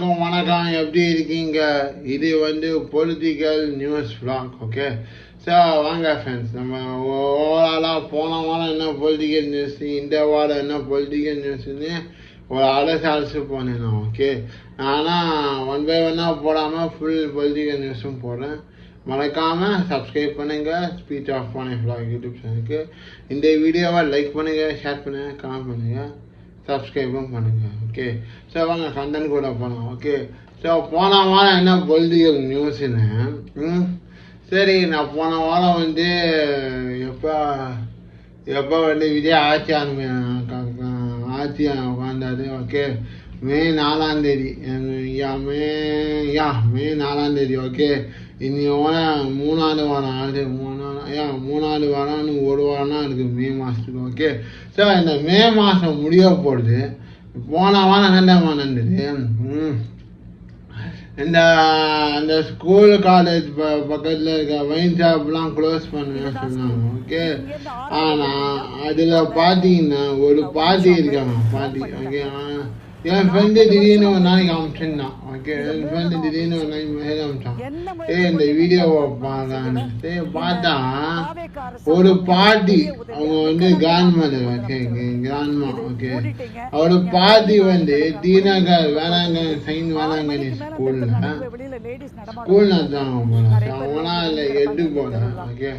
வணக்கம் எப்படி இருக்கீங்க? இது political news vlog. Okay, so வாங்க ஃப்ரெண்ட்ஸ், நம்ம ஓவராலாக போன வாரம் என்ன பொலிட்டிக்கல் நியூஸ், இந்த வாரம் என்ன பொலிட்டிக்கல் நியூஸ்ன்னு ஒரு அலசு போனேன். ஓகே, ஆனால் ஒன் பை ஒன்னாக போடாமல் ஃபுல் பொலிட்டிக்கல் நியூஸும் போடுறேன். மறக்காமல் சப்ஸ்கிரைப் பண்ணுங்கள் ஸ்பீச் ஆஃப் பானே vlog யூடியூப் சேனலுக்கு. இந்த வீடியோவை லைக் பண்ணுங்கள், ஷேர் பண்ணுங்கள், கமெண்ட் பண்ணுங்கள், சப்ஸ்கிரைபும் பண்ணுங்கள். ஓகே, ஸோ வாங்க கண்டென்ட் கூட போகலாம். ஓகே, ஸோ போன வாரம் என்ன பொலிட்டிக்கல் நியூஸ்ன்னு, சரி நான் போன வாரம் எப்போ விஜய் ஆட்சி உட்காந்தாரு. ஓகே, மே 4ஆம் தேதி, மே 4ஆம் தேதி. ஓகே, இனி மூணாவது வாரம் ஆகுது, மூணாவது வாரம்னு ஒரு வாரம் தான் இருக்குது மே மாதத்துக்கு. ஓகே, ஸோ இந்த மே மாதம் முடிய போடுது. போன வாரம் என்ன நடந்தது, இந்த ஸ்கூல் காலேஜ் பக்கத்தில் இருக்க வைன் ஷாப்லாம் க்ளோஸ் பண்ணுவேன்னு சொன்னாங்க. ஓகே, ஆனால் அதில் பார்த்தீங்கன்னா ஒரு பாட்டி இருக்காங்க, பாட்டி. ஓகே, என் ஃப்ரெண்டு திடீர்னு ஒரு நாளைக்கு அமிச்சிருந்தான். ஓகே, என் ஃப்ரெண்டு திடீர்னு ஒரு நாளைக்கு மெசேஜ் அமிச்சான், இந்த வீடியோவை பார்க்கலான்னு. பார்த்தா ஒரு பாட்டி, அவங்க கிராண்ட்மதர். Okay, grandma. ஓகே, அவரோட பாட்டி டிநகர் வேளாங்கண்ணி சைன் வேளாங்கண்ணி ஸ்கூல்ல நடத்துவாங்க போல. அவங்களாம் இல்லை எட்டு போல. ஓகே,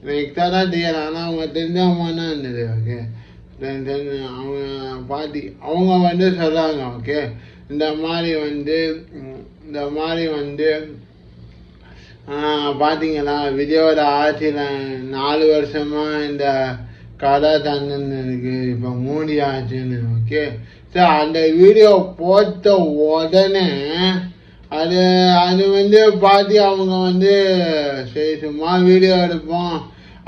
எனக்கு தான் தெரியாது, ஆனால் அவங்க தெரிஞ்சவங்கன்னா இருந்தது. ஓகே, அவங்க பாட்டி அவங்க சொல்கிறாங்க. ஓகே, இந்த மாதிரி பார்த்தீங்களா, விஜயோட ஆட்சியில் 4 வருஷமாக இந்த கடை தந்துன்னு இருக்கு, இப்போ மூடி ஆச்சுன்னு. ஓகே, ஸோ அந்த வீடியோ போட்ட உடனே அது பாட்டி அவங்க சரி சும்மா வீடியோ எடுப்போம்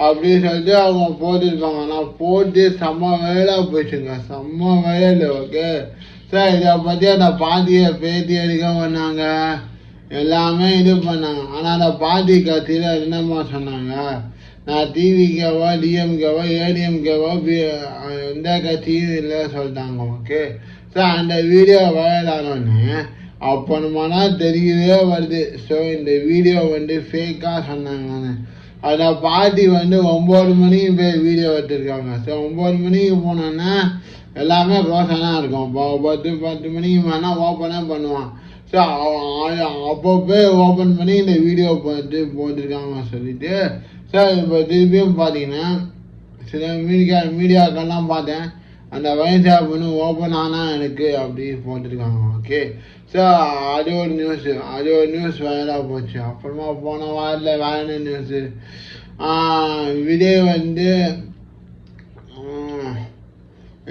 அப்படின்னு சொல்லிட்டு அவங்க போட்டுருப்பாங்க. ஆனால் போட்டு செம்ம வேலை போயிடுச்சுங்க, செம்ம வேலை. ஓகே, சார் இதை பற்றி அந்த பாட்டியை பேட்டி எடுக்க பண்ணாங்க, எல்லாமே இது பண்ணாங்க. ஆனால் அந்த பாட்டி கட்சியில் என்னம்மா சொன்னாங்க, நான் டிவிக்கேவோ டிஎம்கேவோ ஏடிஎம்கேவோ எந்த கட்சியும் இல்லை சொல்லிட்டாங்க. ஓகே, சார் அந்த வீடியோ வைரலானோன்னு அப்போனா தெரியவே வருது. ஸோ இந்த வீடியோ ஃபேக்காக சொன்னாங்கன்னு. அதில் பாட்டி 9 மணிக்கு போய் வீடியோ எடுத்துருக்காங்க. ஸோ 9 மணிக்கு போனோன்னா எல்லாமே ரோஷனாக இருக்கும். இப்போ 10 மணிக்கு வேணால் ஓப்பனே பண்ணுவான். ஸோ அப்போ போய் ஓப்பன் பண்ணி இந்த வீடியோ போட்டிருக்காங்க சொல்லிட்டு. ஸோ இப்போ திருப்பியும் பார்த்தீங்கன்னா சில மீடியாக்கெல்லாம் பார்த்தேன், அந்த வைன் ஷாப் ஓப்பன் ஆனால் எனக்கு அப்படி போட்டிருக்காங்க. ஓகே, ஸோ அது ஒரு நியூஸ் வைரலாக போச்சு. அப்புறமா போன வாரத்தில் வேற என்ன நியூஸு, விஜய்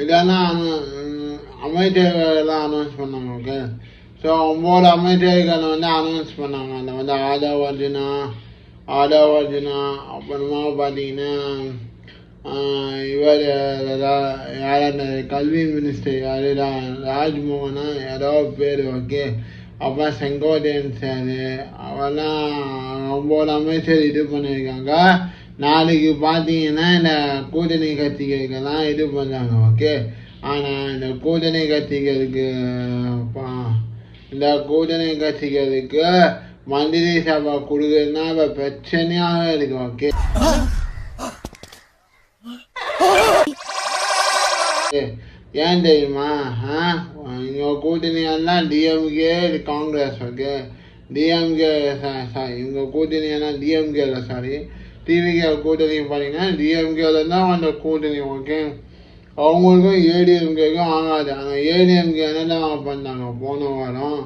இதெல்லாம் அமைச்சர்கள்லாம் அனௌன்ஸ் பண்ணாங்க. ஓகே, ஸோ 9 அமைச்சர்கள் அனௌன்ஸ் பண்ணாங்க. அந்த ஆதவ் அர்ஜுனா, அப்புறமா பார்த்தீங்கன்னா இவர் யார் கல்வி மினிஸ்டர் யார், ராஜ்மோகனா யாரோ பேர். ஓகே, அப்புறம் செங்கோட்டையன் சார், அவெல்லாம் 9 அமைச்சர் இது பண்ணியிருக்காங்க. நாளைக்கு பார்த்தீங்கன்னா இந்த கூட்டணி கட்சிகளுக்கெல்லாம் இது பண்ணுறாங்க. ஓகே, ஆனால் இந்த கூட்டணி கட்சிகளுக்கு மந்திரி சபை கொடுக்குறதுனா இப்போ பிரச்சனையாக இருக்கு. ஓகே, ஏன் தெரியுமா, இவங்க கூட்டணி எல்லாம் டிஎம்கே காங்கிரஸ். ஓகே, டிஎம்கே இவங்க கூட்டணி எல்லாம் டிஎம்கேல, சாரி டிவிகே கூட்டணி பார்த்தீங்கன்னா டிஎம்கேல தான் அந்த கூட்டணி. ஓகே, அவங்களுக்கும் ஏடிஎம்கேக்கும் ஆகாது. ஆனால் ஏடிஎம்கே என்னெல்லாம் பண்ணாங்க போன வாரம்.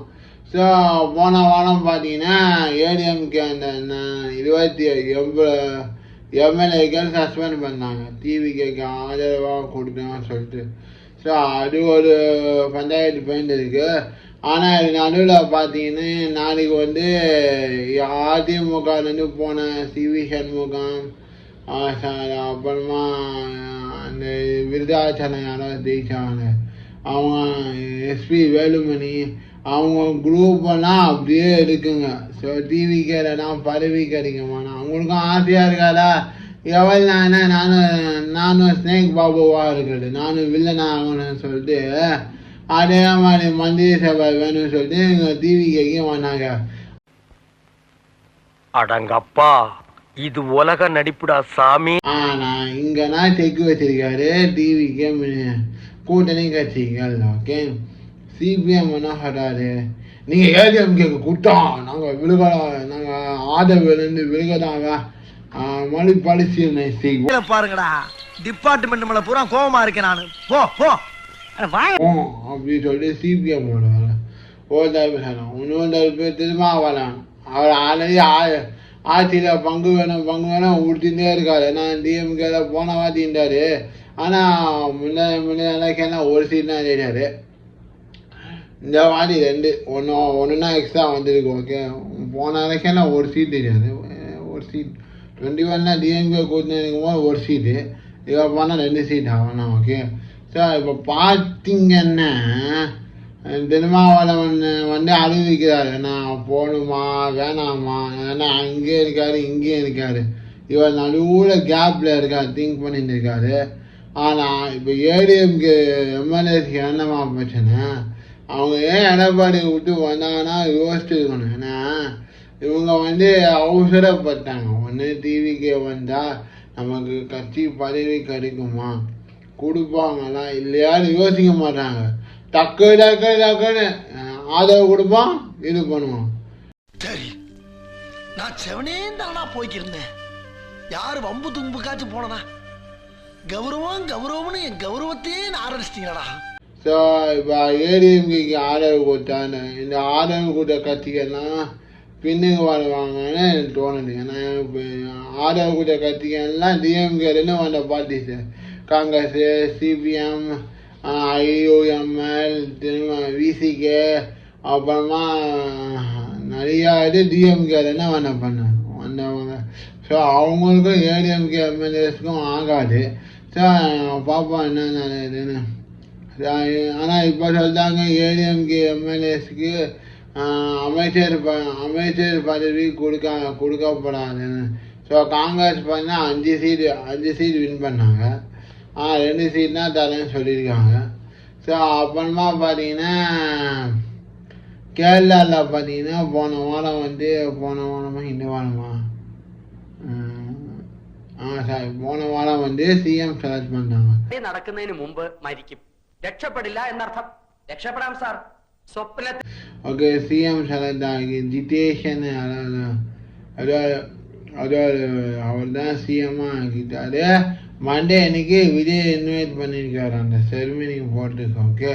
ஸோ போன வாரம் பார்த்தீங்கன்னா ஏடிஎம்கே அந்த 27 எம்எல்ஏக்கள் சஸ்பெண்ட் பண்ணாங்க, டிவிகேக்கு ஆதரவாக கொடுத்தாங்கன்னு சொல்லிட்டு. ஸோ அது ஒரு பஞ்சாயத்து பாயிண்ட் இருக்குது. ஆனால் இது நடுவில் பார்த்தீங்கன்னா நாளைக்கு அதிமுகலேருந்து போன சிவி சண்முகம், அப்புறமா அந்த விருதாச்சலம் யாராவது ஜெயிச்சாங்க, அவங்க எஸ்பி வேலுமணி, அவங்க குரூப்பெல்லாம் அப்படியே இருக்குங்க. ஸோ டிவிக்கேலாம் பதவி கிடைக்குமாண்ணா அவங்களுக்கும் ஆசையாக இருக்காதா, எவ்வளோ நானும் ஸ்னேக் பாபுவாக இருக்கிறது, நானும் வில்லனா ஆகணும்னு சொல்லிட்டு அதே மாதிரி மந்திரி சபை வேணும்னு சொல்லிட்டு எங்கள் டிவிக்கு வந்தாங்க. அடங்கப்பா, இது உலக நடிப்புடா சாமி. ஆனால் இங்கன்னா செக் வச்சிருக்காரு டிவிக்கு கூட்டணி கட்சிகள். ஓகே, சிபிஎம் என்ன சொல்றாரு, நீங்கள் ஏடிஎம்கேக்கு கூட்டம் நாங்கள் விழுகலாம், நாங்கள் ஆதரவுலேருந்து விழுகதாங்க மறு பரிசீலனை செய்வோம் பாருங்கடா. டிபார்ட்மெண்ட் மேல பூரா கோவமா இருக்கேன் நான். போ போ அப்படின்னு சொல்லிட்டு சிபிஎம் ஒரு தரப்பு சொன்னோம். இன்னொரு தரப்பு திருமாவளவன் அவர் ஆல்ரெடி ஆட்சியில் பங்கு வேணும் உடுத்திட்டே இருக்காரு. ஏன்னா டிஎம்கேல போன வாத்தின்றாரு. ஆனால் முன்ன எலெக்ஷன்லாம் ஒரு சீட் தான் ஜெயிச்சாரு. இந்த வாட்டி ஒன்றுனா எக்ஸ்ட்ரா வந்திருக்கு. ஓகே, போன எலெக்ஷனில் ஒரு சீட் தெரியாது, ஒரு சீட் 21 டிஎம்கே கூட்டணி இருக்கும்போது ஒரு சீட்டு, இப்போ போனால் 2 சீட் ஆகணும். ஓகே, சார் இப்போ பார்த்தீங்கன்னா திருமாவளவன் அறிவிக்கிறாரு, நான் போகணுமா வேணாமா, ஏன்னா அங்கேயும் இருக்காரு இங்கேயும் இருக்காரு. இவர் நடுவில் கேப்பில் இருக்காரு, திங்க் பண்ணிட்டு இருக்காரு. ஆனால் இப்போ ஏடிஎம்கே எம்எல்ஏஸ்க்கு என்னமா பிரச்சனை, அவங்க ஏன் எடப்பாடி விட்டு வந்தாங்கன்னா யோசிச்சு இருக்கணும். ஏன்னா இவங்க அவசரப்பட்டாங்க. ஒன்று டிவிக்கே வந்தால் நமக்கு கட்சி பதவி கிடைக்குமா, கொடுப்பாங்களா இல்லையான்னு யோசிக்க மாட்டாங்க. டக்குன்னு ஆதரவு கொடுப்பான், இது பண்ணுவான். சரி, நான் செவனே தானா போய்க்கிருந்தேன். யாரு வம்பு தும்புக்காச்சும் போனனா கௌரவம்னு என் கௌரவத்தையே ஆரம்பிச்சிட்டீங்களா. ஸோ இப்போ ஏடிஎம்கேக்கு ஆதரவு கொடுத்தான்னு இந்த ஆதரவு கொடுத்த கட்சிகள்லாம் பின்னுக்கு வருவாங்கன்னு எனக்கு தோணுது. ஏன்னா இப்போ ஆதரவு கொடுத்த கட்சிகள்லாம் டிஎம்கேலேருந்து வந்த பார்ட்டிஸு, காங்கிரஸ், சிபிஎம், ஐஓஎம்எல், விசிகே, அப்புறமா நிறையா இது டிஎம்கேலேருந்து வந்தவங்க. ஸோ அவங்களுக்கும் ஏடிஎம்கே எம்எல்ஏஸ்க்கும் ஆகாது. ஸோ பார்ப்போம் என்ன இதுன்னு. ஆனால் இப்போ சொல்லிட்டாங்க ஏடிஎம்கே எம்எல்ஏஸ்க்கு அமைச்சர் பதவி கொடுக்கப்படாதுன்னு. ஸோ காங்கிரஸ் பார்த்தீங்கன்னா 5 சீட் வின் பண்ணாங்க. 2 சீட் தான் தரேன்னு சொல்லியிருக்காங்க. ஸோ அப்புறமா பார்த்தீங்கன்னா கேரளாவில் பார்த்தீங்கன்னா போன வாரம் சிஎம் செலக்ட் பண்ணாங்க. നടക്കുന്നതിന് മുമ്പ് മരിക്കും, രക്ഷപ്പെടില്ല എന്നർത്ഥം. രക്ഷപ്പെടാം സാർ, സ്വപ്നത്തിൽ. ஓகே, சிஎம் செலக்ட் ஆகி ஜிதேஷன் அவர் தான் சிஎம்மாக ஆக்கிட்டாரு. மண்டே அன்னைக்கு விஜய் இன்வைட் பண்ணியிருக்காரு அந்த செரிமனிக்கு போகிறதுக்கு. ஓகே,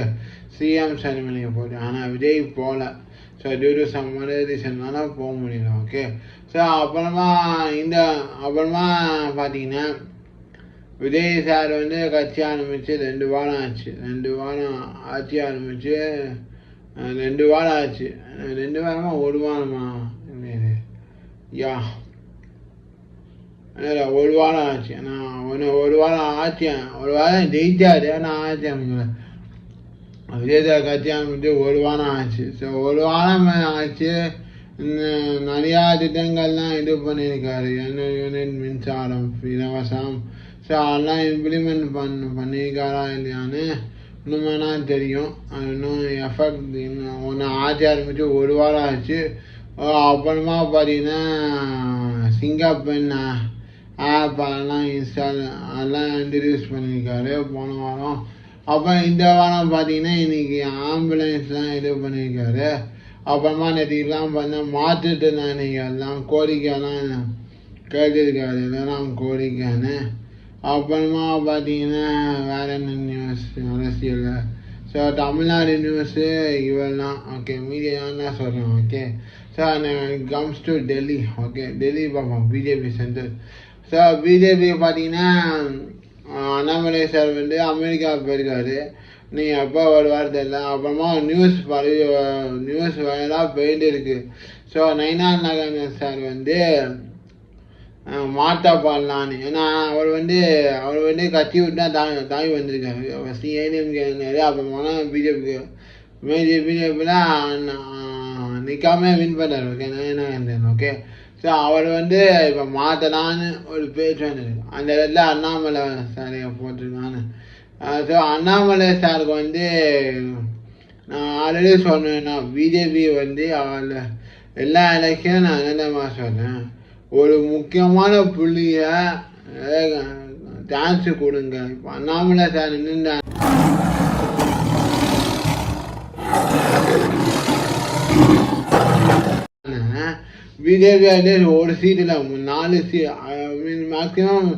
சிஎம் செரிமனிக்கு போட்டு, ஆனால் விஜய் போகல. ஸோ டியூ டு சம் ரீசன்னால போக முடியல. ஓகே, ஸோ அப்புறமா பார்த்தீங்கன்னா விஜய் சார் கட்சி ஆரம்பித்து 2 வாரம் ஆச்சு. 2 வாரம் ஆட்சி ஆரம்பித்து 2 வாரம் ஆச்சு. 2 வாரமா 1 வாரமா யா 1 வாரம் ஆச்சு. ஆனால் 1 வாரம் ஆச்சு. 1 வாரம் ஜெயிச்சாரு, ஆனால் ஆட்சி அமைக்கல. விஜய் சார் கட்சி ஆரம்பித்து 1 வாரம் ஆச்சு. ஸோ 1 வாரம் ஆச்சு. நிறையா திட்டங்கள்லாம் இது பண்ணியிருக்காரு. யூனிட் மின்சாரம் இலவசம். ஸோ அதெல்லாம் இம்ப்ளிமெண்ட் பண்ணியிருக்காரா இல்லையான்னு இன்னுமேனா தெரியும். அது இன்னும் எஃபெக்ட் ஒன்று ஆட்சி ஆரம்பித்து 1 வாரம் ஆச்சு. அப்புறமா பார்த்தீங்கன்னா சிங்கப்பெண் ஆப் அதெல்லாம் அதெல்லாம் இன்ட்ரடியூஸ் பண்ணியிருக்காரு போன வாரம். அப்புறம் இந்த வாரம் பார்த்தீங்கன்னா இன்றைக்கி ஆம்புலன்ஸ்லாம் இது பண்ணியிருக்காரு. அப்புறமா நேற்றுலாம் மாற்றுத்திறனாளிகள்லாம் கோரிக்கைலாம் கேட்டிருக்காரு, இதெல்லாம் கோரிக்கைன்னு. அப்புறமா பார்த்தீங்கன்னா வேறு என்ன நியூஸ் அரசியலில். ஸோ தமிழ்நாடு நியூஸு இவெல்லாம். ஓகே, மீடியான்னு தான் சொல்கிறேன். Okay, so comes to Delhi. Okay, Delhi பார்ப்போம், பிஜேபி சென்டர். ஸோ பிஜேபி பார்த்தீங்கன்னா அண்ணாமலை சார் அமெரிக்கா போயிருக்காரு. நீ எப்போ வருவார் தெரியல. அப்புறமா நியூஸ் வயலாக போயிட்டு இருக்கு. ஸோ நைனா நாகேந்திரன் சார் மாட்டா பாடலான்னு. ஏன்னா அவர் கட்சி விட்டு தான் தாய் வந்திருக்காரு. ஃபஸ்ட்டு ஏடிஎம்கே, அப்புறமா பிஜேபியில் நிற்காம வின் பண்ணார். ஓகே, நைனா நாகேந்திரன். ஓகே, ஸோ அவர் இப்போ மாற்றலான்னு ஒரு பேச்சு வந்துருக்கு. அந்த இடத்துல அண்ணாமலை சாரையை போட்டிருக்கான்னு. ஸோ அண்ணாமலை சாருக்கு நான் ஆல்ரெடி சொன்னேன்னா பிஜேபி வந்து எல்லா எலெக்ஷனும் நான் என்னமா சொன்னேன், ஒரு முக்கியமான புள்ளிய சான்ஸ் கொடுங்க. இப்போ அண்ணாமலை சார் நின்று பிஜேபி ஒரு சீட்டில் 4 மேக்ஸிமம்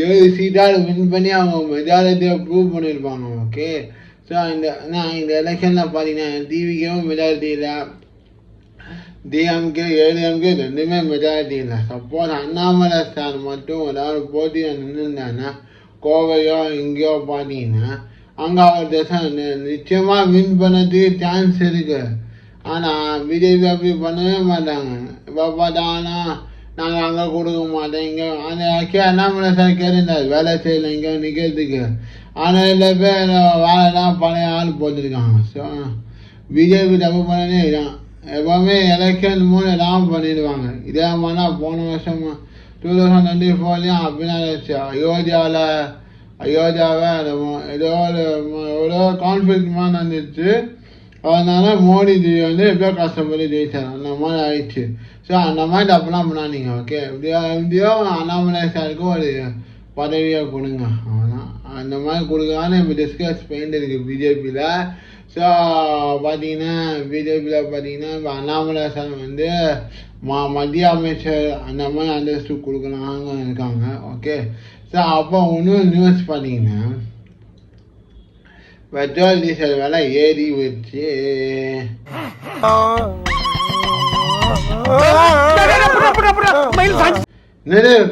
7 சீட்டால் வின் பண்ணி அவங்க மெஜாரிட்டியை ப்ரூவ் பண்ணியிருப்பாங்க. ஓகே, ஸோ இந்த எலெக்ஷனில் பார்த்தீங்கன்னா டிவிக்கும் மெஜாரிட்டி இல்லை, டிஎம்கே ஏடிஎம்கே ரெண்டுமே மெஜாரிட்டி இல்லை. சப்போஸ் அண்ணாமலை சார் மட்டும் ஏதாவது போட்டியில் நின்றுருந்தாங்கன்னா கோவையோ இங்கேயோ பார்த்தீங்கன்னா அங்கே அவர் நிச்சயமாக வின் பண்ணதுக்கு சான்ஸ் இருக்குது. ஆனால் பிஜேபி அப்படி பண்ணவே மாட்டாங்க. இப்போ பார்த்தாங்கன்னா நாங்கள் அங்கே கொடுக்க மாட்டோம், இங்கே அந்த அண்ணாமலை சார் கேட்டிருந்தார் வேலை செய்யலை இங்கே நிற்கிறதுக்கு. ஆனால் இல்லை பேர் வேலைலாம் பழைய ஆள் போட்டிருக்காங்க. ஸோ பிஜேபி தப்பு பண்ணனே இதான். எப்போவுமே எலெக்ஷன் மூணு எல்லாம் பண்ணிடுவாங்க. இதே மாதிரினா போன வருஷம் 2024 அப்படின்னா அயோத்தியாவை ஏதோ கான்ஃப்ளிக்ட் மாதிரி நடந்துச்சு. அதனால மோடிஜி வந்து எப்படியோ கஷ்டப்பட்டு ஜெயிச்சார், அந்த மாதிரி ஆயிடுச்சு. ஸோ அந்த மாதிரி தப்புலாம் பண்ணாதீங்க. ஓகே, எப்படியோ அண்ணாமலை சாருக்கு ஒரு பதவியை கொடுங்க, அவ்வளோதான். அந்த மாதிரி கொடுக்கலான்னு இப்போ டிஸ்கஸ் பண்ணிட்டு இருக்குது பிஜேபியில். ஸோ பார்த்தீங்கன்னா பிஜேபியில் பார்த்தீங்கன்னா இப்போ அண்ணாமலை சார் வந்து மத்திய அமைச்சர் அந்த மாதிரி அந்தஸ்து கொடுக்கலாங்க இருக்காங்க. ஓகே, ஸோ அப்போ இன்னும் நியூஸ் பார்த்தீங்கன்னா பெட்ரோல் டீசல் விலை ஏறி வச்சு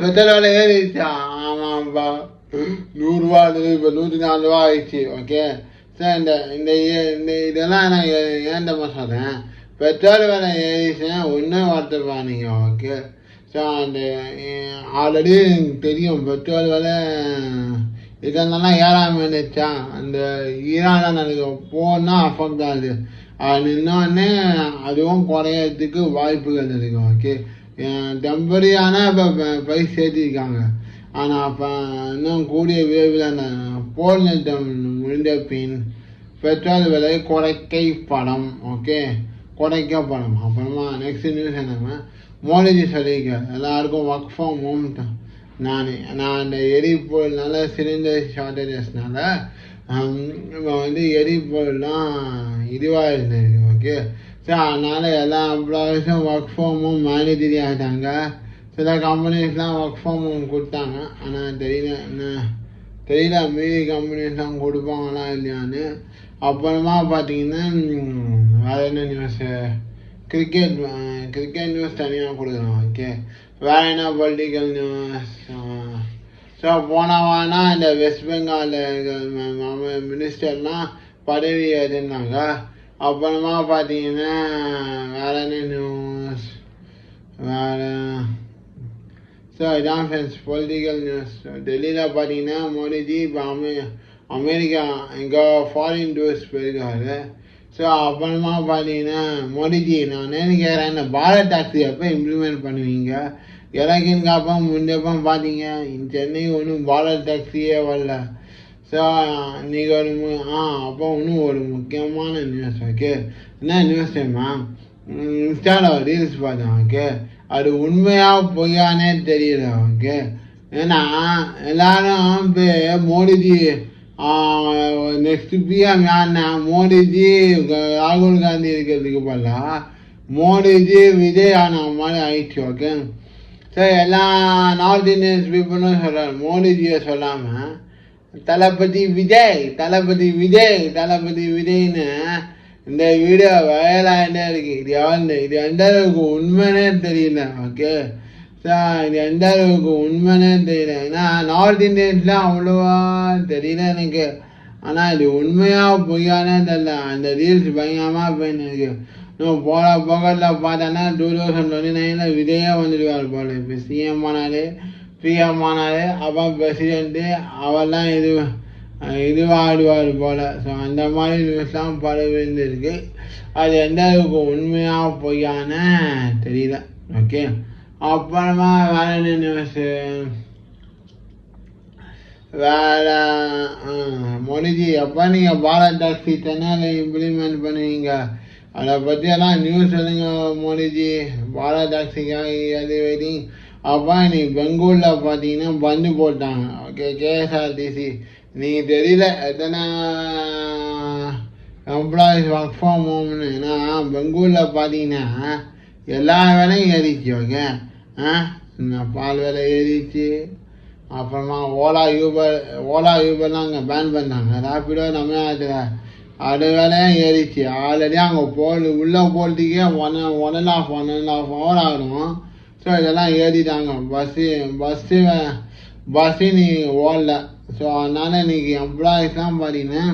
பெட்ரோல் விலை ஏறிடுச்சா? ஆமாப்பா, 100 ரூபா இருந்தது, இப்போ 104 ரூபா ஆயிடுச்சு. ஓகே, சார் இந்த இதெல்லாம் நான் ஏன்டமா சொல்கிறேன், பெட்ரோல் விலை ஏறிச்சுன்னா ஒன்றும் வருத்தப்பா நீங்கள். ஓகே, ஸோ அந்த ஆல்ரெடி தெரியும் பெட்ரோல் விலை இதெல்லாம் ஏறாமல் இருந்துச்சா, அந்த ஈரான் நடக்கும் போனால் அஃபெக்ட் ஆகுது. அது இன்னொன்று அதுவும் குறையறதுக்கு வாய்ப்புகள் இருக்குது. ஓகே, டெம்பரரியான இப்போ ப்ரைஸ் சேர்த்திருக்காங்க. ஆனால் அப்போ இன்னும் கூடிய விரைவில் போர் நிறுத்தம் முடிந்த பின் பெட்ரோல் விலை குறைக்கப்படும். ஓகே, குறைக்கப்படும். அப்புறமா நெக்ஸ்ட் நியூஸ் என்னன்னா, மோடிஜி சொல்லியிருக்கார் எல்லாருக்கும் ஒர்க் ஃப்ரம் ஹோம். நான் அந்த எரிபொருள்னால சிலிண்டர் ஷார்ட்டேஜஸ்னால இப்போ வந்து எரிபொருள்லாம் இதுவாக இருந்தது. ஓகே, ஸோ அதனால் எல்லா எம்ப்ளாயிஸும் ஒர்க் ஃப்ரம் ஹோம் மேனேஜரி ஆகிட்டாங்க. சில கம்பெனிஸ்லாம் ஒர்க் ஃப்ரம் ஹோம் கொடுத்தாங்க, ஆனால் தெரியல மீதி கம்பெனிஸ்லாம் கொடுப்பாங்களா இல்லையான்னு. அப்புறமா பார்த்தீங்கன்னா வேறு என்ன நியூஸு, கிரிக்கெட் நியூஸ் தனியாக கொடுக்குறோம். ஓகே, வேறு என்ன பொலிட்டிக்கல் நியூஸ். ஸோ போனவானா இந்த வெஸ்ட் பெங்காலில் மினிஸ்டர்லாம் பதவி ஏற்றிருந்தாங்க. அப்புறமா பார்த்தீங்கன்னா வேறு என்ன நியூஸ், வேறு ஸோ இதான் ஃப்ரெண்ட்ஸ் பொலிட்டிக்கல் நியூஸ். டெல்லியில் பார்த்தீங்கன்னா மோடிஜி இப்போ அமெரிக்கா எங்கே ஃபாரின் டூர்ஸ் போயிருக்காரு. ஸோ அப்புறமா பார்த்தீங்கன்னா மோடிஜி நான் கேட்குறேன், இந்த பாரத் டாக்ஸி எப்போ இம்ப்ளிமெண்ட் பண்ணுவீங்க? எலெக்ஷனுக்கு அப்புறம் முன்னப்போ பார்த்தீங்க சென்னை ஒன்றும் பாரத் டாக்ஸியே வரல. ஸோ நீங்கள் அப்போ இன்னும் ஒரு முக்கியமான நியூஸ். ஓகே, என்ன நியூஸ் தெரியுமா, இன்ஸ்டாவில் ரீல்ஸ் பார்த்தேன். ஓகே, அது உண்மையாக பொய்யானே தெரியல. ஓகே, ஏன்னா எல்லாரும் மோடிஜி நெக்ஸ்ட் பிஎம் யாருன்னா மோடிஜி ராகுல் காந்தி இருக்கிறதுக்கு பதிலா மோடிஜி விஜய் ஆன மாதிரி ஆயிடுச்சு. ஓகே, சரி எல்லாம் நார்த் இந்தியன்ஸ் பீப்புளும் சொல்கிறார், மோடிஜியை சொல்லாமல் தளபதி விஜய்னு இந்த வீடியோ வயலாகிட்டே இருக்கு. இது எந்த அளவுக்கு உண்மைனே தெரியல. ஓகே, இது எந்த அளவுக்கு உண்மைனே தெரியல. ஏன்னா நார்த் இந்தியன்ஸ்லாம் அவ்வளோவா தெரியல எனக்கு. ஆனால் இது உண்மையாக பொய்யானே தெரியல. அந்த ரீல்ஸ் பயங்கரமாக போயின்னு இன்னும் போகிற பக்கத்தில் பார்த்தோன்னா 2029 விஜயே வந்துடுவார் போல். இப்போ சிஎம் ஆனார், பிஎம் ஆனார், அப்புறம் பிரசிடெண்ட்டு அவெல்லாம் இதுவாகிடுவார் போல். ஸோ அந்த மாதிரி நியூஸ்லாம் பல விழுந்துருக்கு. அது எந்த அளவுக்கு உண்மையாக பொய்யான தெரியல. ஓகே, அப்புறமா வேறு என்ன நியூஸு, வேற மோடிஜி எப்போ நீங்கள் பாரத் டாக்ஸி சென்னையில் இம்ப்ளிமெண்ட் பண்ணுவீங்க அதை பற்றியெல்லாம் நியூஸ் சொல்லுங்க மோடிஜி. பாரத் டாக்ஸிக்காக அது வெயிட்டிங். அப்போ நீ பெங்களூரில் பார்த்தீங்கன்னா பந்து போட்டாங்க. ஓகே, கேஎஸ்ஆர்டிசி நீங்கள் தெரியல எத்தனை எம்ப்ளாயிஸ் ஒர்க் ஃப்ரம் ஹோம்னு. ஏன்னா பெங்களூரில் பார்த்தீங்கன்னா எல்லா வேலையும் ஏறிச்சு. ஓகே, பால் விலை ஏறிச்சு. அப்புறமா ஓலா யூபர்லாம் அங்கே பேன் பண்ணாங்க. ரேப்பிடோ நம்ம அது வேலையும் ஏறிச்சு. ஆல்ரெடி அங்கே உள்ளே போகிறதுக்கே ஒன் அண்ட் ஆஃப் ஹவர் ஆகும். ஸோ இதெல்லாம் ஏறிட்டாங்க. பஸ்ஸு நீ ஓடல. ஸோ அதனால் இன்றைக்கி எம்ப்ளாயிஸ்லாம் பார்த்தீங்கன்னா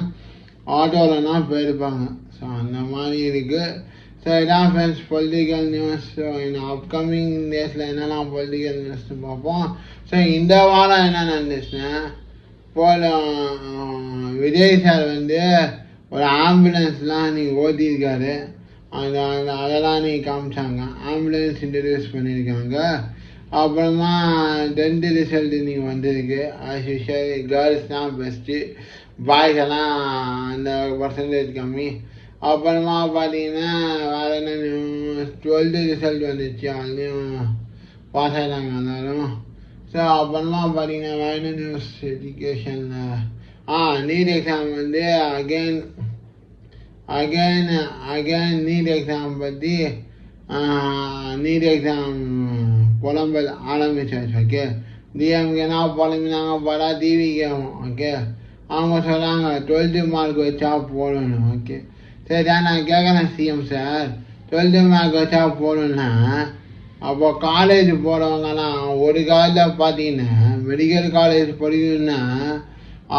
ஆட்டோவில்னா போயிருப்பாங்க. ஸோ அந்த மாதிரி இருக்குது. ஸோ இதான் ஃப்ரெண்ட்ஸ் பொலிட்டிக்கல் நியூஸ். ஸோ இன்னும் அப்கமிங் டேஸில் என்னெல்லாம் பொலிட்டிக்கல் நியூஸ்னு பார்ப்போம். ஸோ இந்த வாரம் என்ன நடந்துச்சுன்னா, விஜய் சார் ஒரு ஆம்புலன்ஸ்லாம் நீங்கள் ஓட்டியிருக்காரு. அதெல்லாம் நீ காமிச்சாங்க. ஆம்புலன்ஸ் இன்ட்ரடியூஸ் பண்ணியிருக்காங்க. அப்புறமா 10th ரிசல்ட் நீங்கள் வந்திருக்கு. ஆஸ் யூஷுவல் கேர்ள்ஸ் தான் பெஸ்ட்டு, பாய்ஸ் எல்லாம் அந்த பர்சன்டேஜ் கம்மி. அப்புறமா பார்த்தீங்கன்னா வேறு என்ன நியூஸ், 12th ரிசல்ட் வந்துச்சு. அதுலேயும் பாஸ் ஆகிட்டாங்க எல்லாரும். ஸோ அப்புறமா பார்த்தீங்கன்னா வேறு என்ன நியூஸ் எஜுகேஷனில் NEET exam again NEET exam பற்றி நீட் எக்ஸாம் புலம்பல் ஆரம்பிச்சாச்சு. ஓகே, டிஎம்கேனா புலம்பினாங்க பார்த்தா டிவிகேவும். ஓகே, அவங்க சொல்கிறாங்க 12th மார்க் வச்சா போடணும். ஓகே, சரி நான் கேட்குறேன் சிஎம் சார், 12th மார்க் வச்சா போடணுன்னா அப்போ காலேஜ் போகிறவங்கலாம் ஒரு காலேஜில் பார்த்தீங்கன்னா மெடிக்கல் காலேஜ் படிக்கணுன்னா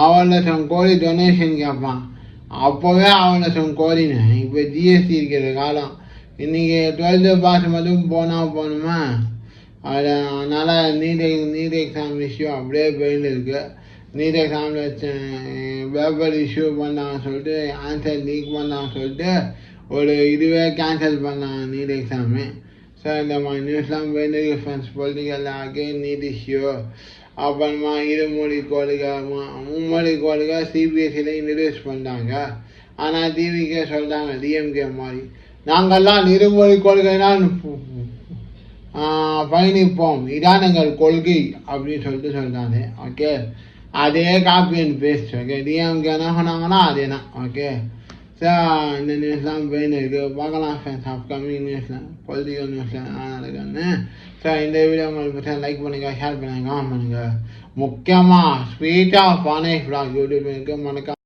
1,00,000 கோடி டொனேஷன் கேட்பான். அப்போவே 1,00,000 கோடின்னு. இப்போ ஜிஎஸ்டி இருக்கிற காலம். இன்றைக்கி 12th பாஸ் மட்டும் போகணுமா? அதனால் நீட் எக்ஸாம் இஷ்யூ அப்படியே போயின்னு இருக்குது. நீட் எக்ஸாமில் பேப்பர் இஷ்யூ பண்ணாங்கன்னு சொல்லிட்டு, ஆன்சர் லீக் பண்ணாங்கன்னு சொல்லிட்டு ஒரு இதுவே கேன்சல் பண்ணாங்க நீட் எக்ஸாமு. ஸோ இந்த மாதிரி நியூஸ்லாம் போயிட்டு friends. Political again NEET issue. அப்புறமா மும்மொழி கோடுக சிபிஎஸ்சியில் இன்ட்ரடியூஸ் பண்ணிட்டாங்க. ஆனால் டிவிக்கே சொல்கிறாங்க டிஎம்கே மாதிரி நாங்கள்லாம் இருமொழி கொள்கைனால் பயணிப்போம், இதான் எங்கள் கொள்கை அப்படின்னு சொல்கிறாங்க. ஓகே, அதே copy and paste. Okay, DMK என்ன சொன்னாங்கன்னா அதே தான். ஓகே, ஸோ இந்த நியூஸ்லாம் போயின்னு இருக்குது. பார்க்கலாம் ஃப்ரெண்ட்ஸ் அப்கமிங் நியூஸில் பொலிட்டிக்கல் நியூஸில் நடக்குதுன்னு. ஸோ இந்த வீடியோ உங்களுக்கு பிடிச்சா லைக் பண்ணுங்கள், ஷேர் பண்ணுங்கள், கமெண்ட் பண்ணுங்கள். முக்கியமாக ஸ்வீட்டாக பானேஷ் vlog யூடியூப் இருக்குது, மறக்காம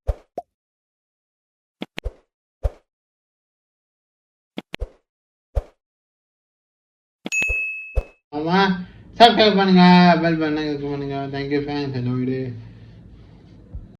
சப்ஸ்கிரைப் பண்ணுங்கள், பெல் பண்ண கிளிக் பண்ணுங்கள். Thank you fans. இந்த வீடியோ